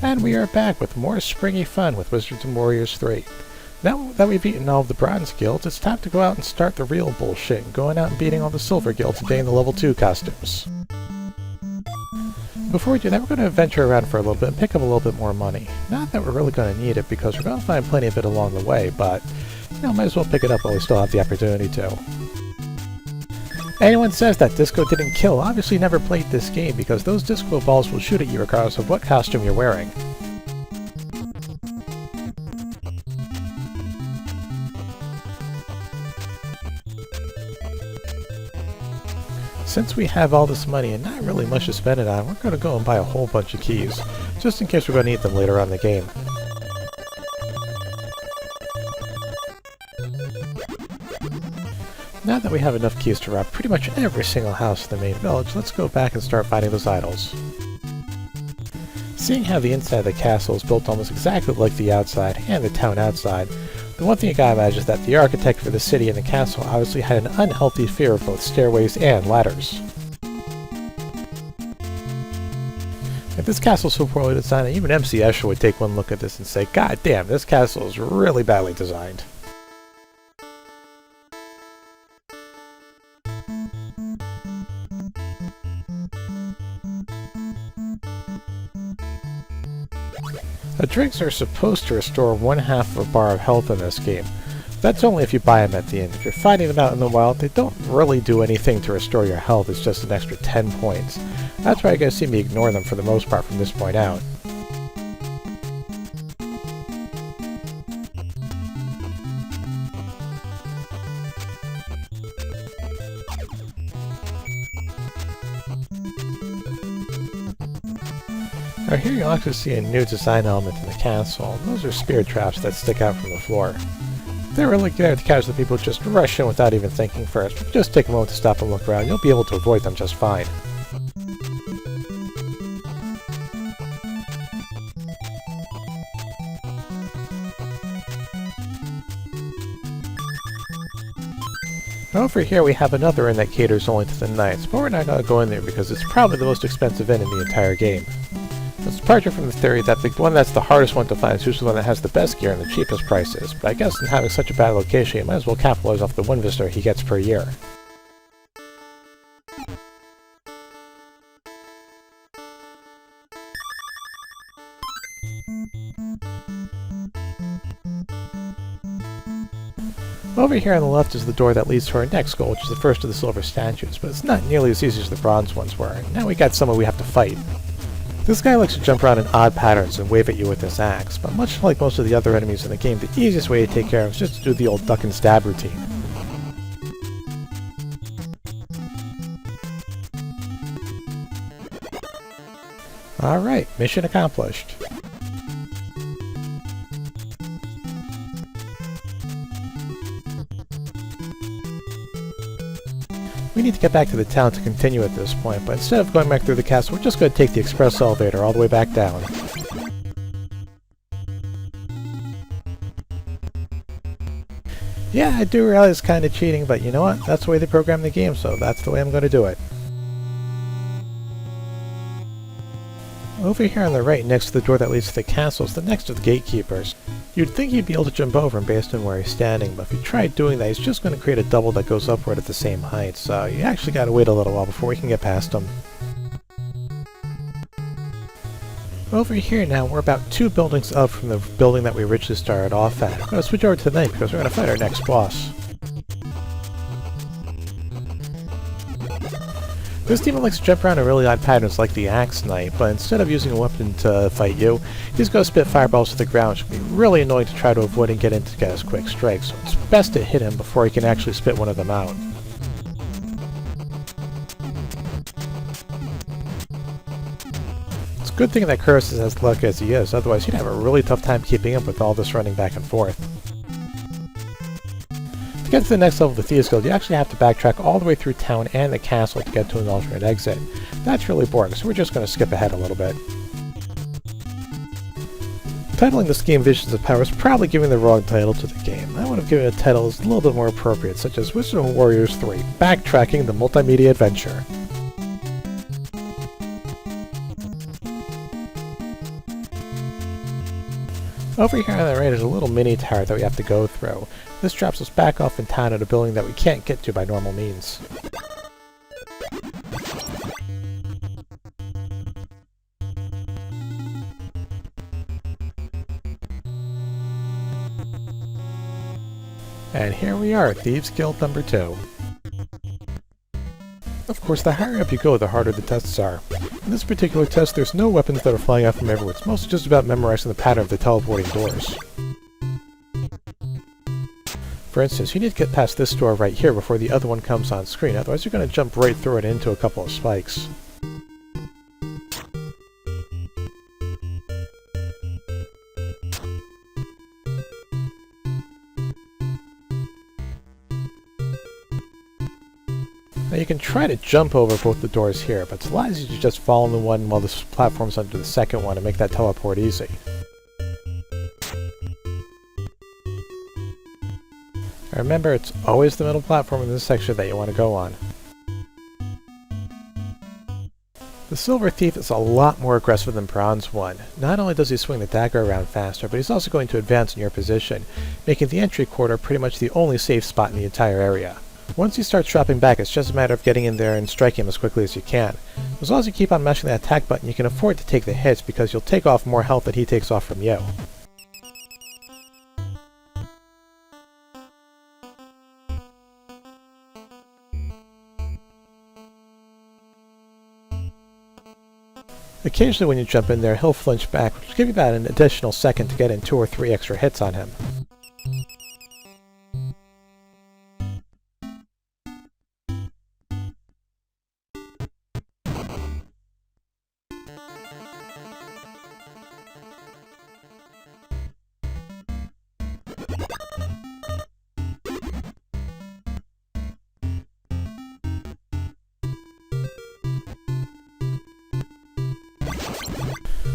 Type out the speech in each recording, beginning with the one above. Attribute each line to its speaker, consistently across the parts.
Speaker 1: And we are back with more springy fun with Wizards and Warriors 3. Now that we've beaten all of the bronze guilds, it's time to go out and start the real bullshit, going out and beating all the silver guilds and getting the level 2 costumes. Before we do that, we're going to venture around for a little bit and pick up a little bit more money. Not that we're really going to need it, because we're going to find plenty of it along the way, but, might as well pick it up while we still have the opportunity to. Anyone says that disco didn't kill obviously never played this game, because those disco balls will shoot at you regardless of what costume you're wearing. Since we have all this money and not really much to spend it on, we're going to go and buy a whole bunch of keys, just in case we're going to need them later on in the game. Now that we have enough keys to rob pretty much every single house in the main village, let's go back and start fighting those idols. Seeing how the inside of the castle is built almost exactly like the outside, and the town outside, the one thing you gotta imagine is that the architect for the city and the castle obviously had an unhealthy fear of both stairways and ladders. If this castle is so poorly designed, even MC Escher would take one look at this and say, "God damn, this castle is really badly designed." The drinks are supposed to restore 1/2 of a bar of health in this game. That's only if you buy them at the end. If you're fighting them out in the wild, they don't really do anything to restore your health, it's just an extra 10 points. That's why you guys see me ignore them for the most part from this point out. Right here you'll actually see a new design element in the castle, and those are spear traps that stick out from the floor. They're really there to catch the people who just rush in without even thinking first. If you just take a moment to stop and look around, you'll be able to avoid them just fine. Over here we have another inn that caters only to the knights, but we're not going to go in there because it's probably the most expensive inn in the entire game. Let's departure from the theory that the one that's the hardest one to find is usually the one that has the best gear and the cheapest prices, but I guess in having such a bad location you might as well capitalize off the one visitor he gets per year. Over here on the left is the door that leads to our next goal, which is the first of the silver statues, but it's not nearly as easy as the bronze ones were, and now we got someone we have to fight. This guy likes to jump around in odd patterns and wave at you with his axe, but much like most of the other enemies in the game, the easiest way to take care of him is just to do the old duck and stab routine. Alright, mission accomplished. We need to get back to the town to continue at this point, but instead of going back through the castle, we're just going to take the express elevator all the way back down. Yeah, I do realize it's kind of cheating, but you know what? That's the way they program the game, so that's the way I'm going to do it. Over here on the right, next to the door that leads to the castle, is the next of the gatekeepers. You'd think you'd be able to jump over him based on where he's standing, but if you try doing that, he's just going to create a double that goes upward at the same height, so you actually gotta wait a little while before we can get past him. Over here now, we're about 2 buildings up from the building that we originally started off at. I'm going to switch over to the knight because we're going to fight our next boss. This demon likes to jump around in really odd patterns like the Axe Knight, but instead of using a weapon to fight you, he's going to spit fireballs to the ground, which can be really annoying to try to avoid and get in to get his quick strike, so it's best to hit him before he can actually spit one of them out. It's a good thing that Curse is as lucky as he is, otherwise he'd have a really tough time keeping up with all this running back and forth. To get to the next level of the Thieves Guild, you actually have to backtrack all the way through town and the castle to get to an alternate exit. That's really boring, so we're just going to skip ahead a little bit. Titling this game Visions of Power is probably giving the wrong title to the game. I would have given it a title that's a little bit more appropriate, such as Wizards and Warriors 3, Backtracking the Multimedia Adventure. Over here on the right is a little mini tower that we have to go through. This drops us back off in town at a building that we can't get to by normal means. And here we are, Thieves Guild number 2. Of course, the higher up you go, the harder the tests are. In this particular test, there's no weapons that are flying out from everywhere. It's mostly just about memorizing the pattern of the teleporting doors. For instance, you need to get past this door right here before the other one comes on screen, otherwise you're going to jump right through it into a couple of spikes. Now you can try to jump over both the doors here, but it's a lot easier to just fall on the one while the platform's under the second one and make that teleport easy. Now remember, it's always the middle platform in this section that you want to go on. The Silver Thief is a lot more aggressive than Bronze one. Not only does he swing the dagger around faster, but he's also going to advance in your position, making the entry corridor pretty much the only safe spot in the entire area. Once he starts dropping back, it's just a matter of getting in there and striking him as quickly as you can. As long as you keep on mashing that attack button, you can afford to take the hits because you'll take off more health than he takes off from you. Occasionally when you jump in there, he'll flinch back, which will give you about an additional second to get in 2 or 3 extra hits on him.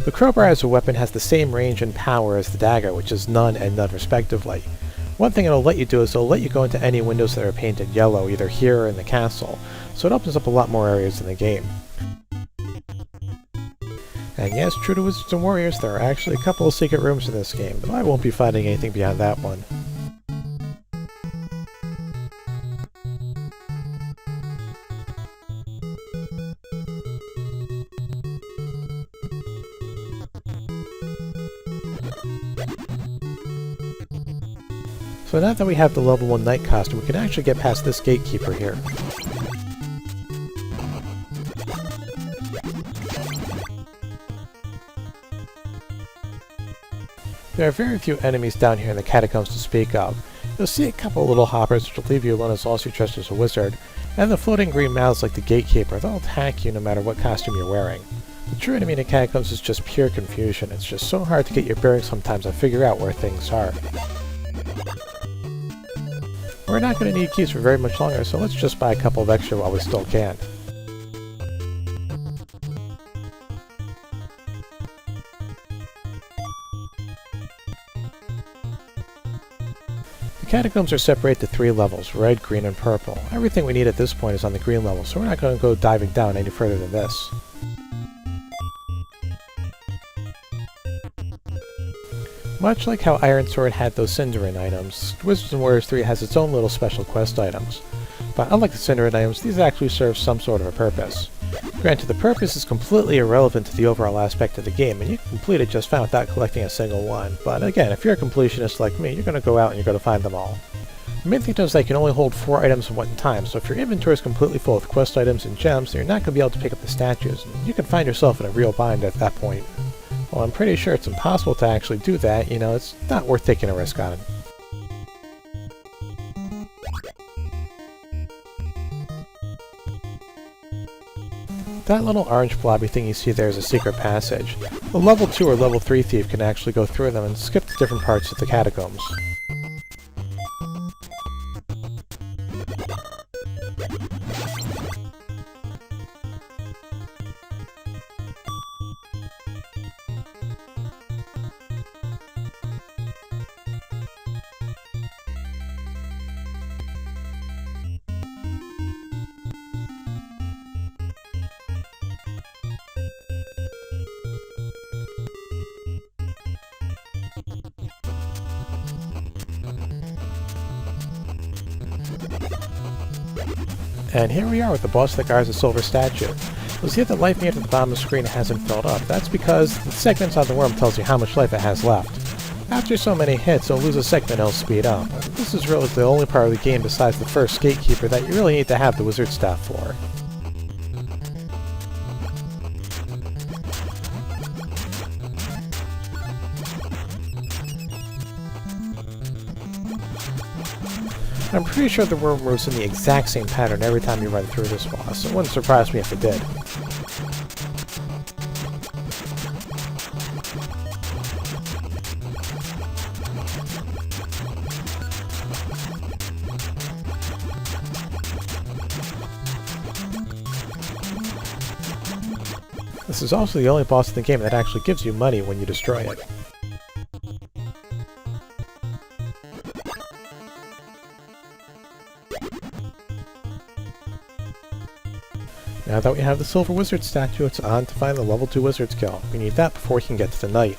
Speaker 1: The crowbar as a weapon has the same range and power as the dagger, which is none and none respectively. One thing it'll let you do is it'll let you go into any windows that are painted yellow, either here or in the castle, so it opens up a lot more areas in the game. And yes, true to Wizards and Warriors, there are actually a couple of secret rooms in this game, but I won't be finding anything beyond that one. So now that we have the level 1 knight costume, we can actually get past this gatekeeper here. There are very few enemies down here in the catacombs to speak of. You'll see a couple of little hoppers which will leave you alone as long as you're dressed as a wizard, and the floating green mouths like the gatekeeper, they'll attack you no matter what costume you're wearing. The true enemy in the catacombs is just pure confusion. It's just so hard to get your bearings sometimes and figure out where things are. We're not going to need keys for very much longer, so let's just buy a couple of extra while we still can. The catacombs are separated to 3 levels, red, green, and purple. Everything we need at this point is on the green level, so we're not going to go diving down any further than this. Much like how Iron Sword had those Cinderin items, Wizards and Warriors 3 has its own little special quest items. But unlike the Cinderin items, these actually serve some sort of a purpose. Granted, the purpose is completely irrelevant to the overall aspect of the game, and you can complete it just fine without collecting a single one, but again, if you're a completionist like me, you're going to go out and you're going to find them all. The main thing though is that you can only hold 4 items at one time, so if your inventory is completely full with quest items and gems, then you're not going to be able to pick up the statues, and you can find yourself in a real bind at that point. Well, I'm pretty sure it's impossible to actually do that, you know, it's not worth taking a risk on it. That little orange blobby thing you see there is a secret passage. A level 2 or level 3 thief can actually go through them and skip to different parts of the catacombs. And here we are with the boss that guards the silver statue. You'll see that the life meter at the bottom of the screen hasn't filled up. That's because the segment on the worm tells you how much life it has left. After so many hits, it'll lose a segment and it'll speed up. This is really the only part of the game besides the first gatekeeper that you really need to have the wizard staff for. I'm pretty sure the worm moves in the exact same pattern every time you run through this boss. It wouldn't surprise me if it did. This is also the only boss in the game that actually gives you money when you destroy it. Now that we have the silver wizard statue, it's on to find the level 2 wizard skill. We need that before we can get to the knight.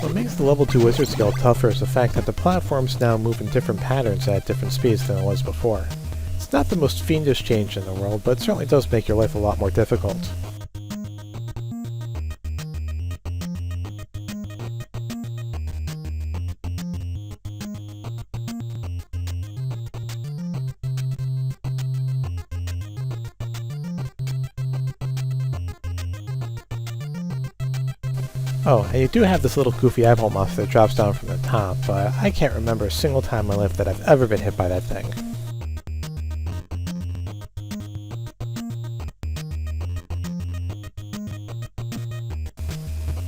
Speaker 1: What makes the level 2 wizard skill tougher is the fact that the platforms now move in different patterns at different speeds than it was before. It's not the most fiendish change in the world, but it certainly does make your life a lot more difficult. Oh, and you do have this little goofy eyeball monster that drops down from the top, but I can't remember a single time in my life that I've ever been hit by that thing.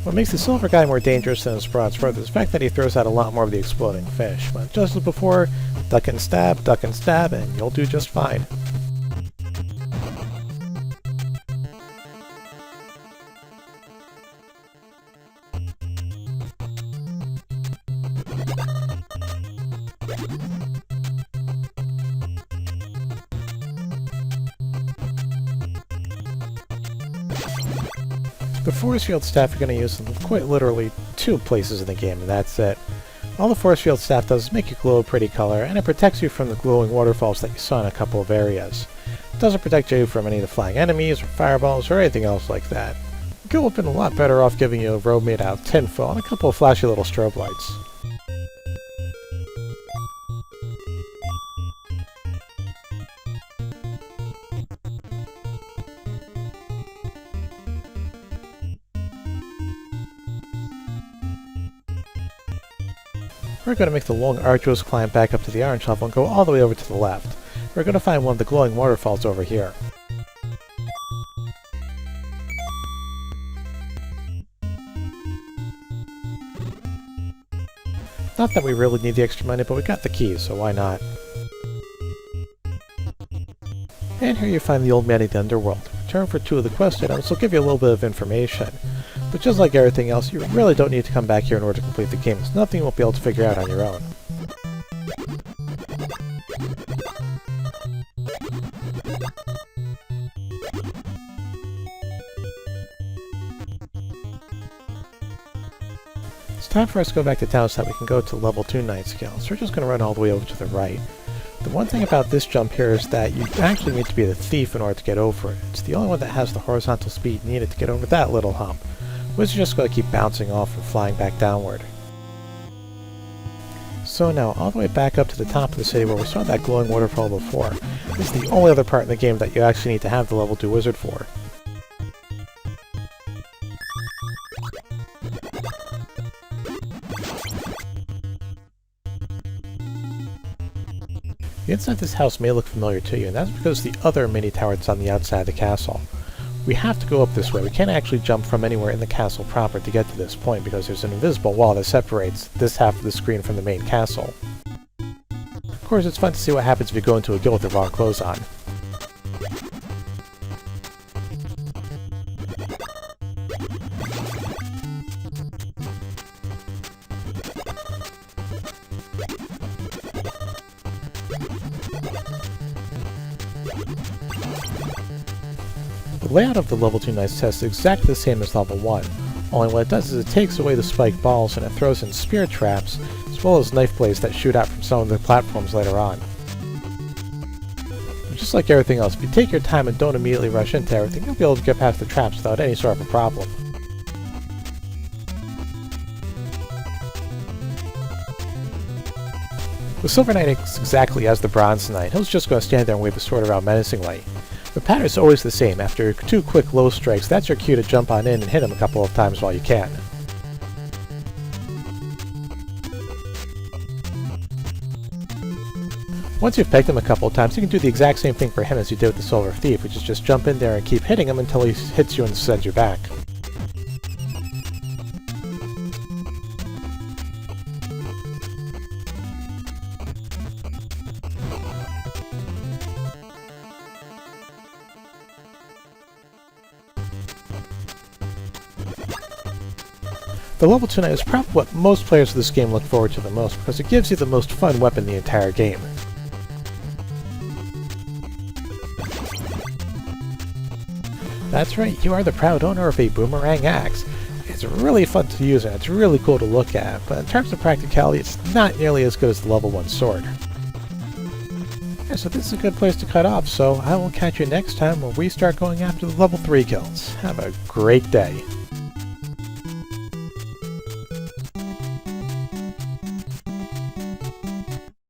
Speaker 1: What makes the silver guy more dangerous than his bronze brother is the fact that he throws out a lot more of the exploding fish, but just as before, duck and stab, and you'll do just fine. The force field staff you're going to use in quite literally 2 places in the game, and that's it. All the force field staff does is make you glow a pretty color, and it protects you from the glowing waterfalls that you saw in a couple of areas. It doesn't protect you from any of the flying enemies, or fireballs, or anything else like that. The game would have been a lot better off giving you a robe made out of tinfoil and a couple of flashy little strobe lights. We're going to make the long arduous climb back up to the orange level and go all the way over to the left. We're going to find one of the glowing waterfalls over here. Not that we really need the extra money, but we got the keys, so why not? And here you find the old man in the underworld. Return for 2 of the quest items will give you a little bit of information. But just like everything else, you really don't need to come back here in order to complete the game. It's nothing you won't be able to figure out on your own. It's time for us to go back to town so that we can go to level 2 knight skill. So we're just going to run all the way over to the right. The one thing about this jump here is that you actually need to be the thief in order to get over it. It's the only one that has the horizontal speed needed to get over that little hump. Wizards are just going to keep bouncing off and flying back downward. So now, all the way back up to the top of the city where we saw that glowing waterfall before, this is the only other part in the game that you actually need to have the level 2 wizard for. The inside of this house may look familiar to you, and that's because the other mini tower that's on the outside of the castle. We have to go up this way. We can't actually jump from anywhere in the castle proper to get to this point because there's an invisible wall that separates this half of the screen from the main castle. Of course, it's fun to see what happens if you go into a guild with the wrong clothes on. The layout of the Level 2 Knights test is exactly the same as Level 1, only what it does is it takes away the spiked balls and it throws in spear traps, as well as knife blades that shoot out from some of the platforms later on. Just like everything else, if you take your time and don't immediately rush into everything, you'll be able to get past the traps without any sort of a problem. The Silver Knight acts exactly as the Bronze Knight. He'll just go stand there and wave the sword around menacingly. The pattern is always the same. After 2 quick low strikes, that's your cue to jump on in and hit him a couple of times while you can. Once you've pegged him a couple of times, you can do the exact same thing for him as you did with the Silver Thief, which is just jump in there and keep hitting him until he hits you and sends you back. The Level 2 Knight is probably what most players of this game look forward to the most, because it gives you the most fun weapon in the entire game. That's right, you are the proud owner of a boomerang axe. It's really fun to use and it's really cool to look at, but in terms of practicality, it's not nearly as good as the Level 1 sword. Yeah, so this is a good place to cut off, so I will catch you next time when we start going after the Level 3 guilds. Have a great day.